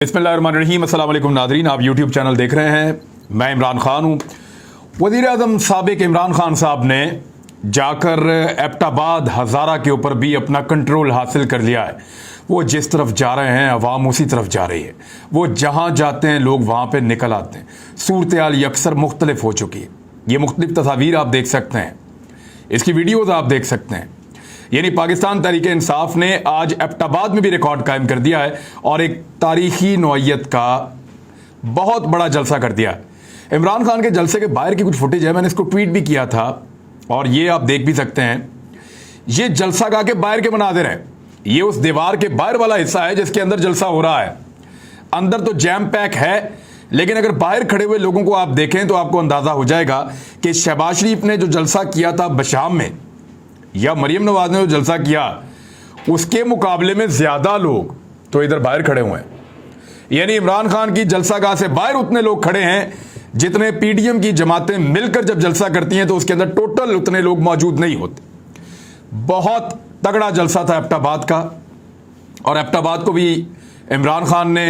बिस्मिल्लाहिर्रहमानिर्रहीम। अस्सलाम वालेकुम नाज़रीन, आप यूट्यूब चैनल देख रहे हैं। मैं इमरान खान हूँ। वज़ीर-ए-आज़म साबिक़ इमरान खान साहब ने जाकर एबटाबाद हज़ारा के ऊपर भी अपना कंट्रोल हासिल कर लिया है। वो जिस तरफ जा रहे हैं अवाम उसी तरफ जा रही है। वो जहाँ जाते हैं लोग वहाँ पे निकल आते हैं। सूरत हाल अक्सर मुख्तलिफ हो चुकी है। ये मुख्तलिफ तस्वीर आप देख सकते हैं, इसकी वीडियोज़ आप देख सकते हैं। यानी पाकिस्तान तहरीक इंसाफ ने आज एबटाबाद में भी रिकॉर्ड कायम कर दिया है और एक तारीखी नौइयत का बहुत बड़ा जलसा कर दिया है। इमरान खान के जलसे के बाहर की कुछ फुटेज है, मैंने इसको ट्वीट भी किया था और ये आप देख भी सकते हैं। ये जलसा गा के बाहर के मनाजिर है। ये उस दीवार के बाहर वाला हिस्सा है जिसके अंदर जलसा हो रहा है। अंदर तो जैम पैक है, लेकिन अगर बाहर खड़े हुए लोगों को आप देखें तो आपको अंदाजा हो जाएगा कि शहबाज शरीफ ने जो जलसा किया था बशाम में या मरियम नवाज ने जो जलसा किया उसके मुकाबले में ज्यादा लोग तो इधर बाहर खड़े हुए हैं। यानी इमरान खान की जलसागाह से बाहर उतने लोग खड़े हैं जितने पीडीएम की जमातें मिलकर जब जलसा करती हैं तो उसके अंदर टोटल उतने लोग मौजूद नहीं होते। बहुत तगड़ा जलसा था एबटाबाद का और एबटाबाद को भी इमरान खान ने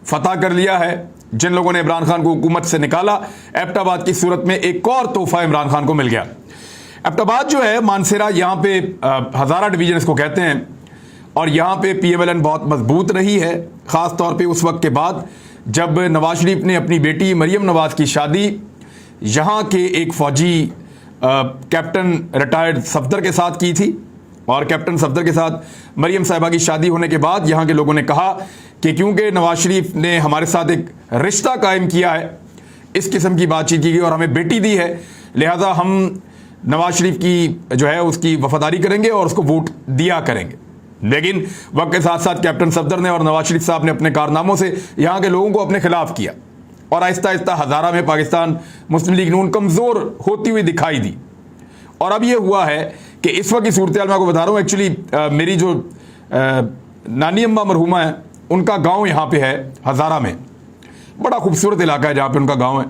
फतह कर लिया है। जिन लोगों ने इमरान खान को हुकूमत से निकाला, एबटाबाद की सूरत में एक और तोहफा इमरान खान को मिल गया। एबटाबाद जो है मानसेरा, यहाँ पे हज़ारा डिवीजन इसको कहते हैं और यहाँ पे PMLN बहुत मजबूत रही है, ख़ास तौर पे उस वक्त के बाद जब नवाज शरीफ ने अपनी बेटी मरियम नवाज की शादी यहाँ के एक फ़ौजी कैप्टन रिटायर्ड सफदर के साथ की थी। और कैप्टन सफदर के साथ मरियम साहिबा की शादी होने के बाद यहाँ के लोगों ने कहा कि क्योंकि नवाज शरीफ ने हमारे साथ एक रिश्ता कायम किया है, इस किस्म की बातचीत की गई और हमें बेटी दी है, लिहाजा हम नवाज शरीफ की जो है उसकी वफादारी करेंगे और उसको वोट दिया करेंगे। लेकिन वक्त के साथ साथ कैप्टन सफदर ने और नवाज शरीफ साहब ने अपने कारनामों से यहाँ के लोगों को अपने खिलाफ किया और आहिस्ता आहिस्ता हज़ारा में पाकिस्तान मुस्लिम लीग नून कमज़ोर होती हुई दिखाई दी। और अब ये हुआ है कि इस वक्त की सूरत हाल मैं आपको बता रहा हूँ। एक्चुअली मेरी जो नानी अम्मा मरहुमा है उनका गाँव यहाँ पे है हज़ारा में। बड़ा खूबसूरत इलाका है जहाँ पे उनका गाँव है।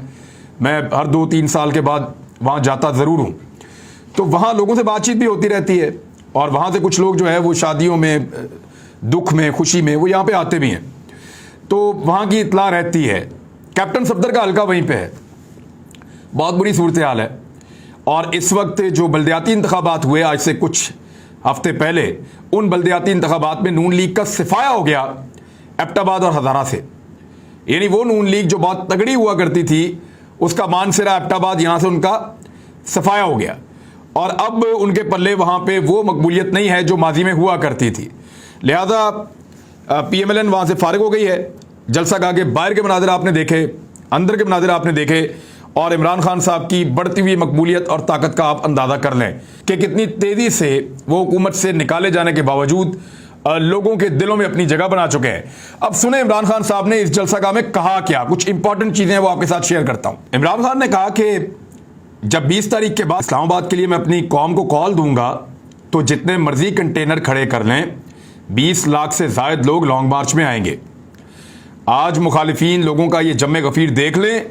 मैं हर 2-3 साल के बाद वहाँ जाता ज़रूर हूँ, तो वहाँ लोगों से बातचीत भी होती रहती है और वहाँ से कुछ लोग जो है वो शादियों में, दुख में, खुशी में वो यहाँ पे आते भी हैं, तो वहाँ की इतला रहती है। कैप्टन सफदर का हल्का वहीं पे है। बहुत बुरी सूरत हाल है और इस वक्त जो बल्दियाती इंतखाबात हुए आज से कुछ हफ्ते पहले, उन बल्दियाती इंतखाबात में नून लीग का सिफाया हो गया एबटाबाद और हज़ारा से। यानी वो नून लीग जो बहुत तगड़ी हुआ करती थी उसका मानसेरा एबटाबाद यहाँ से उनका सफाया हो गया और अब उनके पल्ले वहाँ पे वो मकबूलियत नहीं है जो माजी में हुआ करती थी। लिहाजा PMLN वहाँ से फारिग हो गई है। जलसा गाह के बाहर के मनाज़िर आपने देखे, अंदर के मनाज़िर आपने देखे और इमरान खान साहब की बढ़ती हुई मकबूलियत और ताकत का आप अंदाज़ा कर लें कि कितनी तेज़ी से वो हुकूमत से निकाले जाने के बावजूद लोगों के दिलों में अपनी जगह बना चुके हैं। अब सुने इमरान खान साहब ने इस जलसागाह में कहा क्या, कुछ इंपॉर्टेंट चीज़ें वो आपके साथ शेयर करता हूँ। इमरान खान ने कहा कि जब 20 तारीख के बाद इस्लामाबाद के लिए मैं अपनी कौम को कॉल दूंगा तो जितने मर्जी कंटेनर खड़े कर लें, 20 लाख से ज़ायद लोग लॉन्ग मार्च में आएंगे। आज मुखालिफिन लोगों का ये जम्मे गफीर देख लें,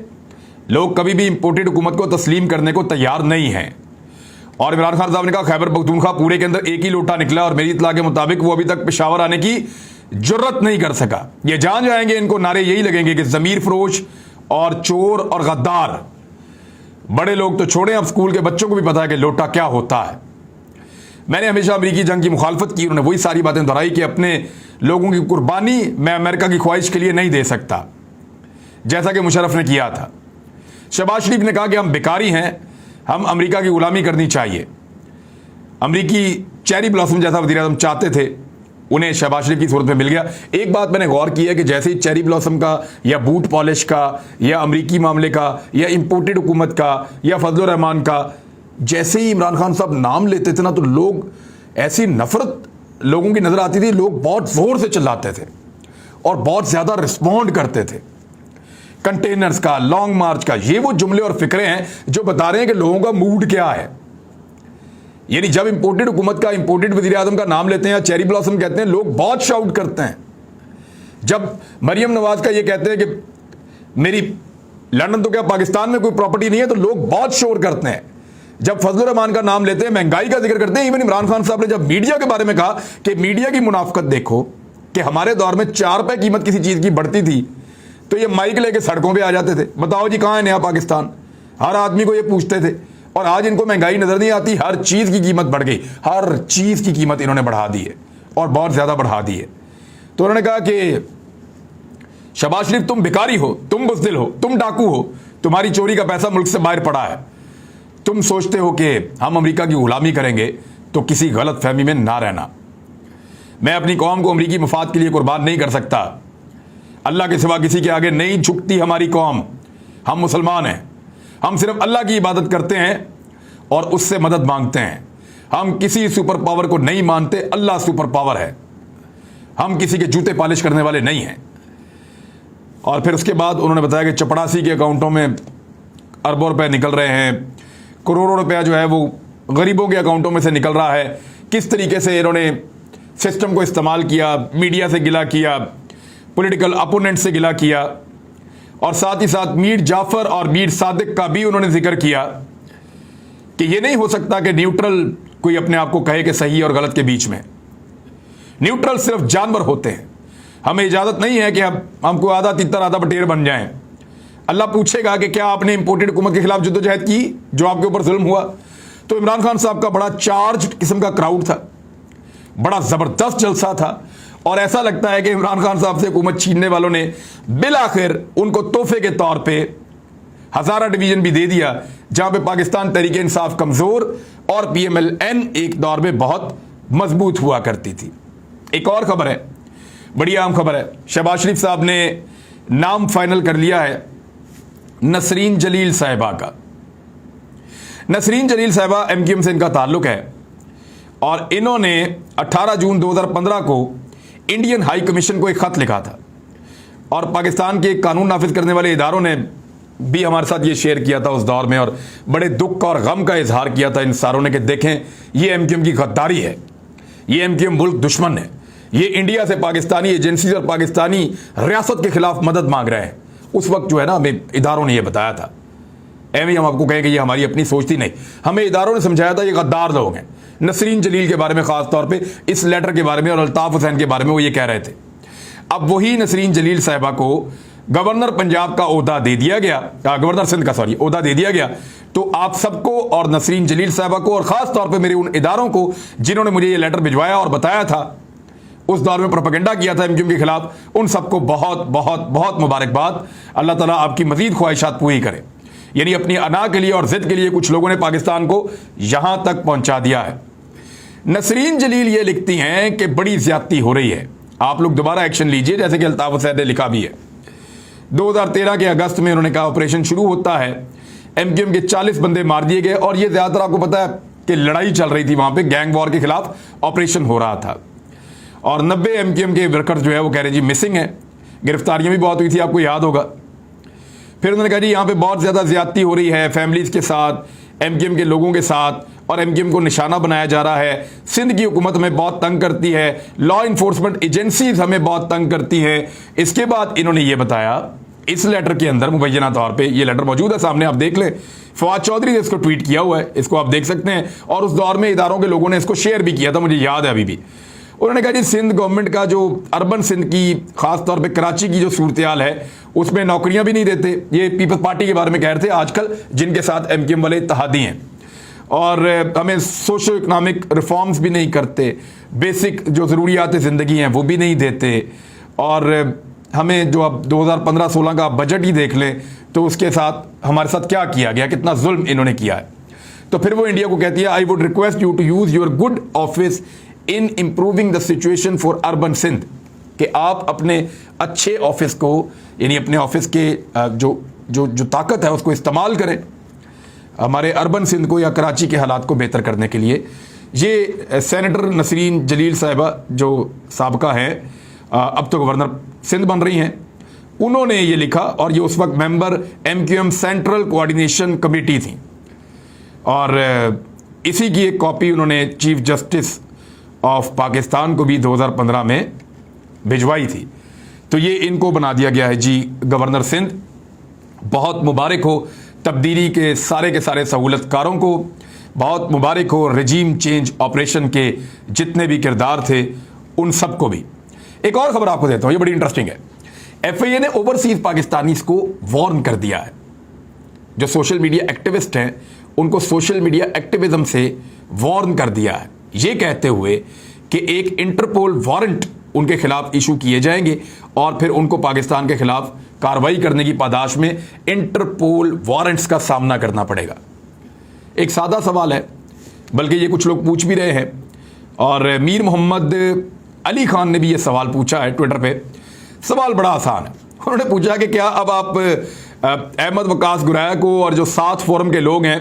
लोग कभी भी इंपोर्टेड हुकूमत को तस्लीम करने को तैयार नहीं हैं। और इमरान खान साहब ने कहा खैबर पख्तूनख्वा पूरे के अंदर एक ही लोटा निकला और मेरी इत्तला के मुताबिक वो अभी तक पेशावर आने की जुर्रत नहीं कर सका। ये जान जाएंगे, इनको नारे यही लगेंगे कि ज़मीर फरोश और चोर और गद्दार। बड़े लोग तो छोड़ें, अब स्कूल के बच्चों को भी पता है कि लोटा क्या होता है। मैंने हमेशा अमेरिकी जंग की मुखालफत की, उन्होंने वही सारी बातें दोहराई कि अपने लोगों की कुर्बानी मैं अमेरिका की ख्वाहिश के लिए नहीं दे सकता, जैसा कि मुशर्रफ ने किया था। शहबाज शरीफ ने कहा कि हम बेकारी हैं, हम अमेरिका की गुलामी करनी चाहिए। अमेरिकी चेरी ब्लॉसम जैसा वज़ीर-ए-आज़म चाहते थे, उन्हें शहबाज शरीफ की सूरत में मिल गया। एक बात मैंने गौर की है कि जैसे ही चेरी ब्लॉसम का या बूट पॉलिश का या अमेरिकी मामले का या इंपोर्टेड हुकूमत का या फजल रहमान का, जैसे ही इमरान खान साहब नाम लेते थे ना तो लोग, ऐसी नफरत लोगों की नज़र आती थी, लोग बहुत ज़ोर से चिल्लाते थे और बहुत ज़्यादा रिस्पॉन्ड करते थे। कंटेनर्स का, लॉन्ग मार्च का, ये वो जुमले और फिक्रे हैं जो बता रहे हैं कि लोगों का मूड क्या है। यानी जब इंपोर्टेड हुकूमत का, इंपोर्टेड वज़ीर-ए-आज़म का नाम लेते हैं या चेरी ब्लॉसम कहते हैं, लोग बहुत शाउट करते हैं। जब मरियम नवाज का ये कहते हैं कि मेरी लंदन तो क्या पाकिस्तान में कोई प्रॉपर्टी नहीं है, तो लोग बहुत शोर करते हैं। जब फजल रहमान का नाम लेते हैं, महंगाई का जिक्र करते हैं, इवन इमरान खान साहब ने जब मीडिया के बारे में कहा कि मीडिया की मुनाफकत देखो, کہ ہمارے دور میں 4 روپے قیمت کسی چیز کی بڑھتی تھی تو یہ مائک لے کے سڑکوں پہ آ جاتے تھے, بتاؤ جی کہاں ہے نیا پاکستان. ہر آدمی کو یہ پوچھتے تھے. اور آج ان کو مہنگائی نظر نہیں آتی, ہر چیز کی قیمت بڑھ گئی, ہر چیز کی قیمت انہوں نے بڑھا دی ہے اور بہت زیادہ بڑھا دی ہے. تو انہوں نے کہا کہ شہباز شریف تم بھکاری ہو, تم بزدل ہو, تم ڈاکو ہو, تمہاری چوری کا پیسہ ملک سے باہر پڑا ہے, تم سوچتے ہو کہ ہم امریکہ کی غلامی کریں گے تو کسی غلط فہمی میں نہ رہنا. میں اپنی قوم کو امریکی مفاد کے لیے قربان نہیں کر سکتا. اللہ کے سوا کسی کے آگے نہیں جھکتی ہماری قوم. ہم مسلمان ہیں, ہم صرف اللہ کی عبادت کرتے ہیں اور اس سے مدد مانگتے ہیں. ہم کسی سپر پاور کو نہیں مانتے, اللہ سپر پاور ہے. ہم کسی کے جوتے پالش کرنے والے نہیں ہیں. اور پھر اس کے بعد انہوں نے بتایا کہ چپڑاسی کے اکاؤنٹوں میں اربوں روپے نکل رہے ہیں, کروڑوں روپیہ جو ہے وہ غریبوں کے اکاؤنٹوں میں سے نکل رہا ہے. کس طریقے سے انہوں نے سسٹم کو استعمال کیا, میڈیا سے گلا کیا, پولیٹیکل اپوننٹ سے گلا کیا, اور ساتھ ہی ساتھ میر جعفر اور میر صادق کا بھی انہوں نے ذکر کیا کہ یہ نہیں ہو سکتا کہ نیوٹرل کوئی اپنے آپ کو کہے کہ صحیح اور غلط کے بیچ میں. نیوٹرل صرف جانور ہوتے ہیں, ہمیں اجازت نہیں ہے کہ ہم کو آدھا تیتر آدھا بٹیر بن جائیں. اللہ پوچھے گا کہ کیا آپ نے امپورٹڈ حکومت کے خلاف جدوجہد کی جو آپ کے اوپر ظلم ہوا. تو عمران خان صاحب کا بڑا چارج قسم کا کراؤڈ تھا, بڑا زبردست جلسہ تھا, اور ایسا لگتا ہے کہ عمران خان صاحب سے حکومت چھیننے والوں نے بالآخر ان کو تحفے کے طور پہ ہزارہ ڈویژن بھی دے دیا, جہاں پہ پاکستان تحریک انصاف کمزور اور پی ایم ایل این ایک دور میں بہت مضبوط ہوا کرتی تھی. ایک اور خبر ہے, بڑی اہم خبر ہے. شہباز شریف صاحب نے نام فائنل کر لیا ہے نسرین جلیل صاحبہ کا. نسرین جلیل صاحبہ ایم کیو ایم سے ان کا تعلق ہے, اور انہوں نے 18 جون 2015 کو انڈین ہائی کمیشن کو ایک خط لکھا تھا, اور پاکستان کے قانون نافذ کرنے والے اداروں نے بھی ہمارے ساتھ یہ شیئر کیا تھا اس دور میں, اور بڑے دکھ اور غم کا اظہار کیا تھا ان ساروں نے کہ دیکھیں یہ ایم کیو ایم کی غداری ہے, یہ ایم کیو ایم ملک دشمن ہے, یہ انڈیا سے پاکستانی ایجنسیز اور پاکستانی ریاست کے خلاف مدد مانگ رہے ہیں. اس وقت جو ہے نا ہمیں اداروں نے یہ بتایا تھا. ایویں ہم آپ کو کہیں کہ یہ ہماری اپنی سوچ تھی, نہیں, ہمیں اداروں نے سمجھایا تھا یہ غدار لوگ ہیں. نسرین جلیل کے بارے میں خاص طور پہ, اس لیٹر کے بارے میں, اور الطاف حسین کے بارے میں وہ یہ کہہ رہے تھے. اب وہی نسرین جلیل صاحبہ کو گورنر پنجاب کا عہدہ دے دیا گیا, گورنر سندھ کا عہدہ دے دیا گیا. تو آپ سب کو اور نسرین جلیل صاحبہ کو, اور خاص طور پہ میرے ان اداروں کو جنہوں نے مجھے یہ لیٹر بھجوایا اور بتایا تھا, اس دور میں پروپیگنڈا کیا تھا ایم کیو ایم کے خلاف, ان سب کو بہت بہت بہت مبارکباد. اللہ تعالیٰ آپ کی مزید خواہشات پوری کرے. یعنی اپنی انا کے لیے اور ضد کے لیے کچھ لوگوں نے پاکستان کو یہاں تک پہنچا دیا ہے. نسرین جلیل یہ لکھتی ہیں کہ بڑی زیادتی ہو رہی ہے, آپ لوگ دوبارہ ایکشن لیجئے, جیسے کہ الطاف حسین نے لکھا بھی ہے. 2013 کے اگست میں انہوں نے کہا آپریشن شروع ہوتا ہے, ایم کیو ایم کے 40 بندے مار دیے گئے, اور یہ زیادہ تر آپ کو پتا ہے کہ لڑائی چل رہی تھی وہاں پہ, گینگ وار کے خلاف آپریشن ہو رہا تھا, اور 90 ایم کیو ایم کے ورکر جو ہے وہ کہہ رہے جی مسنگ ہیں. گرفتاریاں بھی بہت ہوئی تھی, آپ کو یاد ہوگا. پھر انہوں نے کہا جی یہاں پہ بہت زیادہ زیادتی ہو رہی ہے فیملیز کے ساتھ, ایم کیو ایم کے لوگوں کے ساتھ, اور ایم کیو ایم کو نشانہ بنایا جا رہا ہے. سندھ کی حکومت ہمیں بہت تنگ کرتی ہے, لا انفورسمنٹ ایجنسیز ہمیں بہت تنگ کرتی ہیں. اس کے بعد انہوں نے یہ بتایا اس لیٹر کے اندر, مبینہ طور پہ یہ لیٹر موجود ہے سامنے, آپ دیکھ لیں, فواد چودھری نے اس کو ٹویٹ کیا ہوا ہے, اس کو آپ دیکھ سکتے ہیں, اور اس دور میں اداروں کے لوگوں نے اس کو شیئر بھی کیا تھا, مجھے یاد ہے ابھی بھی. انہوں نے کہا جی سندھ گورنمنٹ کا جو اربن سندھ کی, خاص طور پہ کراچی کی جو صورتحال ہے, اس میں نوکریاں بھی نہیں دیتے. یہ پیپلز پارٹی کے بارے میں کہہ رہے تھے آج کل, جن کے ساتھ ایم کیو ایم والے اتحادی ہیں, اور ہمیں سوشو اکنامک ریفارمز بھی نہیں کرتے, بیسک جو ضروریات زندگی ہیں وہ بھی نہیں دیتے, اور ہمیں جو اب 2015-16 کا بجٹ ہی دیکھ لیں تو اس کے ساتھ ہمارے ساتھ کیا کیا گیا, کتنا ظلم انہوں نے کیا ہے. تو پھر وہ انڈیا کو کہتی ہے I would request you to use your good office in improving the situation for urban Sindh, کہ آپ اپنے اچھے آفس کو, یعنی اپنے آفس کے جو طاقت ہے اس کو استعمال کریں ہمارے اربن سندھ کو یا کراچی کے حالات کو بہتر کرنے کے لیے. یہ سینیٹر نسرین جلیل صاحبہ جو سابقہ ہیں, اب تو گورنر سندھ بن رہی ہیں, انہوں نے یہ لکھا, اور یہ اس وقت member M Q M central coordination committee تھیں, اور اسی کی ایک کاپی انہوں نے چیف جسٹس آف پاکستان کو بھی 2015 میں بھجوائی تھی. تو یہ ان کو بنا دیا گیا ہے جی گورنر سندھ. بہت مبارک ہو تبدیلی کے سارے سہولت کاروں کو, بہت مبارک ہو رجیم چینج آپریشن کے جتنے بھی کردار تھے ان سب کو بھی. एक और खबर आपको देता हूं, ये बड़ी इंटरेस्टिंग है। FIA ने ओवरसीज पाकिस्तानीज को वार्न कर दिया है। जो सोशल मीडिया एक्टिविस्ट हैं उनको सोशल मीडिया एक्टिविज्म से वार्न कर दिया है, ये कहते हुए कि एक इंटरपोल वारंट उनके खिलाफ इशू किए जाएंगे और फिर उनको पाकिस्तान के खिलाफ कार्रवाई करने की पादाश में इंटरपोल वारंट्स का सामना करना पड़ेगा। एक सादा सवाल है, बल्कि ये कुछ लोग पूछ भी रहे हैं, और मीर मोहम्मद अली खान ने भी ये सवाल पूछा है ट्विटर पे। सवाल बड़ा आसान है, उन्होंने पूछा कि क्या अब आप अहमद वकास गुराया को और जो 7 फोरम के लोग हैं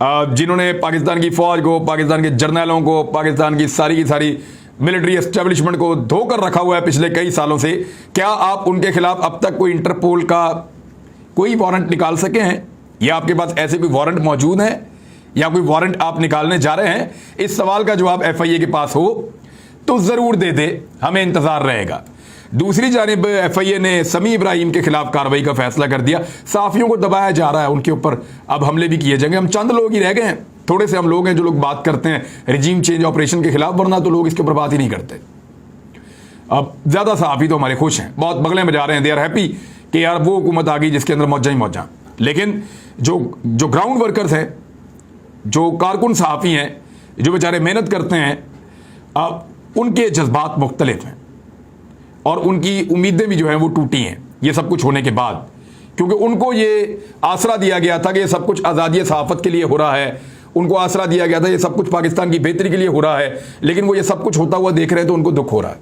जिन्होंने पाकिस्तान की फौज को, पाकिस्तान के जर्नलों को, पाकिस्तान की सारी मिलिट्री एस्टेब्लिशमेंट को धोकर रखा हुआ है पिछले कई सालों से, क्या आप उनके खिलाफ अब तक कोई इंटरपोल का कोई वारंट निकाल सके हैं, या आपके पास ऐसे कोई वारंट मौजूद है, या कोई वारंट आप निकालने जा रहे हैं? इस सवाल का जवाब FIA के पास हो तो जरूर दे दे, हमें इंतजार रहेगा। दूसरी जानिब FIA ने समी इब्राहिम के खिलाफ कार्रवाई का फैसला कर दिया। सहाफियों को दबाया जा रहा है, उनके ऊपर अब हमले भी किए जाएंगे। हम चंद लोग ही रह गए हैं, थोड़े से हम लोग हैं जो लोग बात करते हैं रिजीम चेंज ऑपरेशन के खिलाफ, वरना तो लोग इसके ऊपर बात ही नहीं करते। अब ज्यादा सहाफी तो हमारे खुश हैं, बहुत बगले में जा रहे हैं, दे आर हैप्पी कि यार वो हुकूमत आ गई जिसके अंदर मौजा ही मौजा। लेकिन जो ग्राउंड वर्कर्स हैं, जो कारकुन सहाफी हैं, जो बेचारे मेहनत करते हैं, अब उनके जज्बात मुख्तलिफ हैं और उनकी उम्मीदें भी जो हैं वो टूटी हैं ये सब कुछ होने के बाद, क्योंकि उनको ये आसरा दिया गया था कि ये सब कुछ आज़ादी सहाफ़त के लिए हो रहा है, उनको आसरा दिया गया था ये सब कुछ पाकिस्तान की बेहतरी के लिए हो रहा है, लेकिन वो ये सब कुछ होता हुआ देख रहे हैं तो उनको दुख हो रहा है,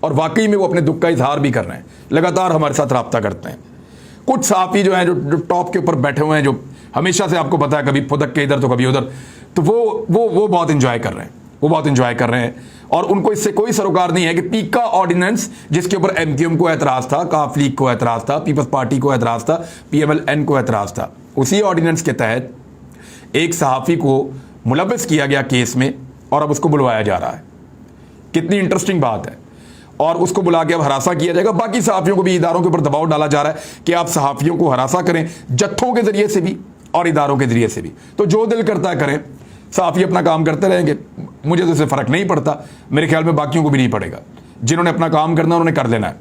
और वाकई में वो अपने दुख का इजहार भी कर रहे हैं, लगातार हमारे साथ रब्ता करते हैं। कुछ सहाफ़ी जो हैं जो टॉप के ऊपर बैठे हुए हैं, जो हमेशा से आपको पता है कभी फुदक के इधर तो कभी उधर, तो वो बहुत इंजॉय कर रहे हैं, वो बहुत इंजॉय कर रहे हैं, और उनको इससे कोई सरोकार नहीं है कि पीका ऑर्डिनेंस जिसके ऊपर MQM को एतराज़ था, काफ लीग को एतराज़ था, पीपल्स पार्टी को एतराज़ था, PMLN को एतराज़ था, उसी ऑर्डिनेंस के तहत एक सहाफ़ी को मुलव्वस किया गया केस में और अब उसको बुलवाया जा रहा है। कितनी इंटरेस्टिंग बात है। और उसको बुला के अब हरासा किया जाएगा। बाकी सहाफ़ियों को भी इदारों के ऊपर दबाव डाला जा रहा है कि आप सहाफ़ियों को हरासा करें, जत्थों के ज़रिए से भी और इदारों के ज़रिए से भी। तो जो दिल करता है करें, सहाफ़ी अपना काम करते रहेंगे, मुझे तो इससे फ़र्क नहीं पड़ता, मेरे ख्याल में बाकियों को भी नहीं पड़ेगा। जिन्होंने अपना काम करना उन्होंने कर लेना है।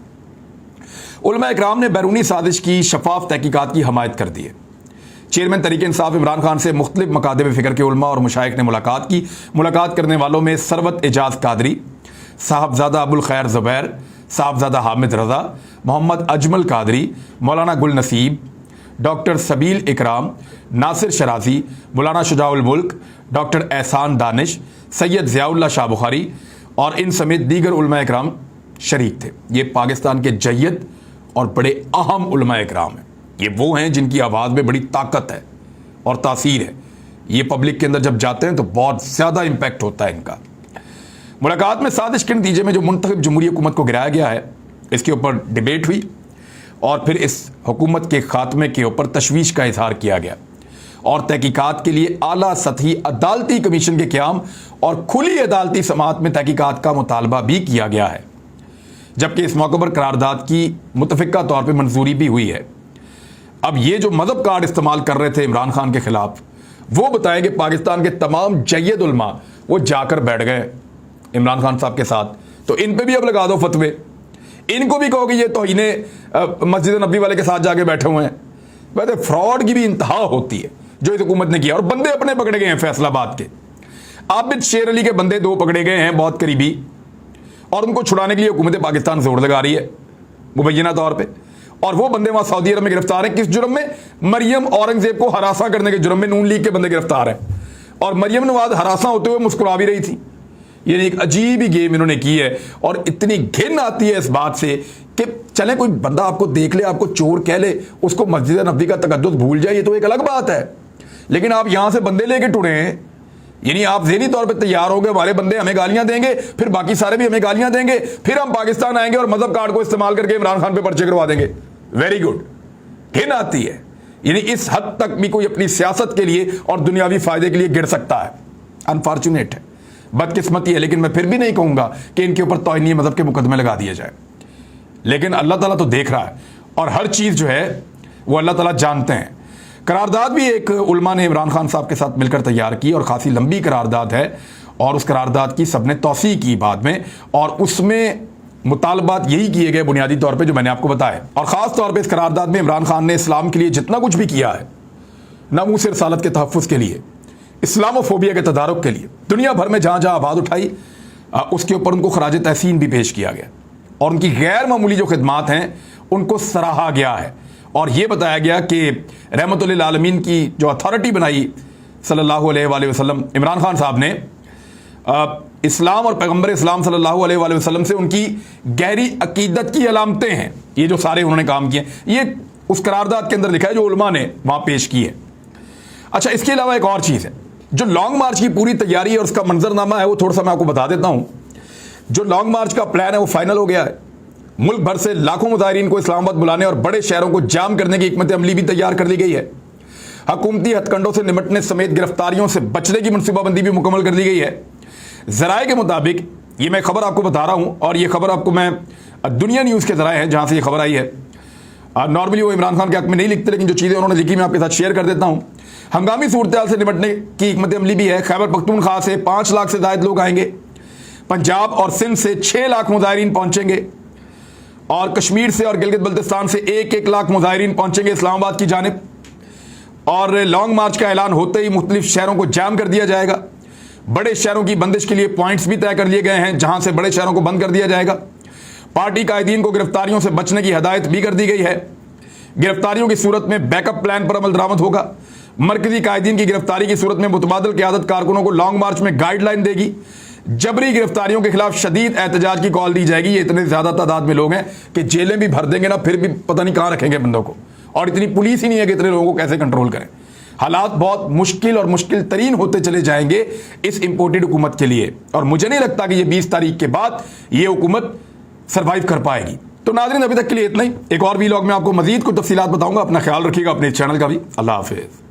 उलमा इकराम ने बैरूनी साजिश की शफाफ तहकीकात की हमायत कर दी है। चेयरमैन तहरीक इंसाफ इमरान खान से मुख्तलिफ मकादब फ़िक्र के उलमा और मुशाइख ने मुलाकात की। मुलाकात करने वालों में सरवत एजाज कादरी, साहबजादा अबुल खैर ज़ुबैर, साहबजादा हामिद रज़ा, मोहम्मद अजमल कादरी, मौलाना गुल नसीब, डॉक्टर सबील इकराम, नासिर शराजी, मौलाना शुजाउल मुल्क, डॉक्टर एहसान दानिश, सैयद ज़ियाउल्लाह शाह बुखारी और इन समेत दीगर उलमा इकराम शरीक थे। ये पाकिस्तान के जय्यद और बड़े अहम उलमा इकराम हैं। ये वो हैं जिनकी आवाज़ में बड़ी ताकत है और तासीर है। ये पब्लिक के अंदर जब जाते हैं तो बहुत ज़्यादा इम्पैक्ट होता है इनका। मुलाकात में साजिश के नतीजे में जो मुंतखब जमहूरी हुकूमत को गिराया गया है, इसके ऊपर डिबेट हुई और फिर इस हुकूमत के खात्मे के ऊपर तशवीश का इजहार किया गया और तहकीकात के लिए आला सतही अदालती कमीशन के क़याम और खुली अदालती समाअत में तहकीकात का मुतालबा भी किया गया है। जबकि इस मौके पर करारदाद की मुतफ़िका तौर पर मंजूरी भी हुई है। अब ये जो मजहब कार्ड इस्तेमाल कर रहे थे इमरान खान के खिलाफ, वो बताएं कि पाकिस्तान के तमाम जय्यद उलमा वो जाकर बैठ गए इमरान खान साहब के साथ, तो इन पे भी अब लगा दो फतवे। इनको भी कहो कि ये तौहीने मस्जिद नबी वाले के साथ जाके बैठे हुए हैं। वैसे फ्रॉड की भी इंतहा होती है जो इस हुकूमत ने किया। और बंदे अपने पकड़े गए हैं फैसलाबाद के। आबिद शेर अली के बंदे 2 पकड़े गए हैं बहुत करीबी, और उनको छुड़ाने के लिए हुकूमत पाकिस्तान जोर लगा रही है मुबैना तौर पर। और वो बंदे वहां सऊदी अरब में गिरफ्तार हैं। किस जुर्म में? मरियम औरंगजेब को हरासा करने के जुर्म में नून लीग के बंदे गिरफ्तार हैं। और मरियम नवाज हरासा होते हुए मुस्कुरा भी रही थी। ये एक अजीब ही गेम इन्होंने की है। और इतनी घिन आती है इस बात से कि चले कोई बंदा आपको देख ले, आपको चोर कह ले, उसको मस्जिद नबी का तकद्दुस भूल जाए, ये तो एक अलग बात है। लेकिन आप यहां से बंदे लेके टुरे हैं, यानी आप ज़हनी तौर पे तैयार हो गए, हमारे बंदे हमें गालियां देंगे, फिर बाकी सारे भी हमें गालियां देंगे, फिर हम पाकिस्तान आएंगे और मजहब कार्ड को इस्तेमाल करके इमरान खान पे पर्चे करवा देंगे। Very good. घिन आती है। यानी इस हद तक भी कोई अपनी सियासत के लिए और दुनियावी फायदे के लिए गिर सकता है। अनफॉर्चुनेट है, बदकिस्मती है। लेकिन मैं फिर भी नहीं कहूंगा कि इनके ऊपर तौहीनी मजहब के मुकदमे लगा दिए जाए। लेकिन अल्लाह ताला तो देख रहा है और हर चीज़ जो है वो अल्लाह ताला जानते हैं। करारदाद भी एक उलमा ने इमरान खान साहब के साथ मिलकर तैयार की और ख़ासी लंबी करारदाद है। और उस करारदाद की सबने तौसीह की बाद में, और उसमें मुतालबात यही किए गए बुनियादी तौर पे जो मैंने आपको बताया। और ख़ास तौर पे इस करारदाद में इमरान खान ने इस्लाम के लिए जितना कुछ भी किया है, नामूस रसालत के तहफ़्फ़ुज़ के लिए, इस्लामोफोबिया के तदारुक के लिए, दुनिया भर में जहाँ जहाँ आवाज़ उठाई उसके ऊपर उनको खराज तहसीन भी पेश किया गया और उनकी गैर मामूली जो खिदमात हैं उनको सराहा गया है। और ये बताया गया कि रहमतुल आलमीन की जो अथॉरिटी बनाई सल्लल्लाहु अलैहि वसल्लम, इमरान खान साहब ने इस्लाम और पैगम्बर इस्लाम सल्लल्लाहु अलैहि वसल्लम से उनकी गहरी अकीदत की अलामतें हैं। ये जो सारे उन्होंने काम किए, ये उस करारदाद के अंदर लिखा है जो उलमा ने वहाँ पेश की है। अच्छा, इसके अलावा एक और चीज़ है, जो लॉन्ग मार्च की पूरी तैयारी और उसका मंजरनामा है वो थोड़ा सा मैं आपको बता देता हूँ। जो लॉन्ग मार्च का प्लान है वो फाइनल हो गया है। मुल्क भर से लाखों मुजाहिरीन को इस्लामाबाद बुलाने और बड़े शहरों को जाम करने की हिकमत अमली भी तैयार कर ली गई है। हुकूमती हथकंडों से निपटने समेत गिरफ्तारियों से बचने की मनसूबाबंदी भी मुकम्मल कर ली गई है। ज़राए के मुताबिक ये मैं खबर आपको बता रहा हूँ और ये खबर आपको मैं दुनिया न्यूज़ के ज़राए हैं जहाँ से ये खबर आई है। नॉर्मली वो इमरान खान के हक़ में नहीं लिखते, लेकिन जो चीज़ें उन्होंने लिखी मैं आपके साथ शेयर कर देता हूँ। हंगामी सूरत से निपटने की हिकमत अमली भी है। खैबर पख्तूनख्वा से 5 लाख से ज़ायद लोग आएंगे। पंजाब और सिंध से 6 लाख मुजाहिरीन पहुँचेंगे और कश्मीर से और गिलगित बल्तिस्तान से 1-1 लाख मुजाहिरीन पहुँचेंगे इस्लामाबाद की जानिब। और लॉन्ग मार्च का ऐलान होते ही मुख्तलिफ शहरों को जाम कर दिया जाएगा। बड़े शहरों की बंदिश के लिए पॉइंट्स भी तय कर लिए गए हैं जहां से बड़े शहरों को बंद कर दिया जाएगा। पार्टी कायदीन को गिरफ्तारियों से बचने की हदायत भी कर दी गई है। गिरफ्तारियों की सूरत में बैकअप प्लान पर अमल दरामद होगा। मरकजी कायदीन की गिरफ्तारी की सूरत में मुतबादिल क़यादत कारकुनों को लॉन्ग मार्च में गाइडलाइन देगी। जबरी गिरफ्तारियों के खिलाफ शदीद एहतजाज की कॉल दी जाएगी। ये इतने ज़्यादा तादाद में लोग हैं कि जेलें भी भर देंगे ना, फिर भी पता नहीं कहाँ रखेंगे बंदों को। और इतनी पुलिस ही नहीं है कि इतने लोगों को कैसे कंट्रोल करें। हालात बहुत मुश्किल और मुश्किल तरीन होते चले जाएंगे इस इंपोर्टेड हुकूमत के लिए। और मुझे नहीं लगता कि ये 20 तारीख के बाद ये हुकूमत सर्वाइव कर पाएगी। तो नाज़रीन, अभी तक के लिए इतना ही। एक और वीलॉग में आपको मजीद कुछ तफसीलात बताऊंगा। अपना ख्याल रखिएगा, अपने चैनल का भी। अल्लाह हाफिज़।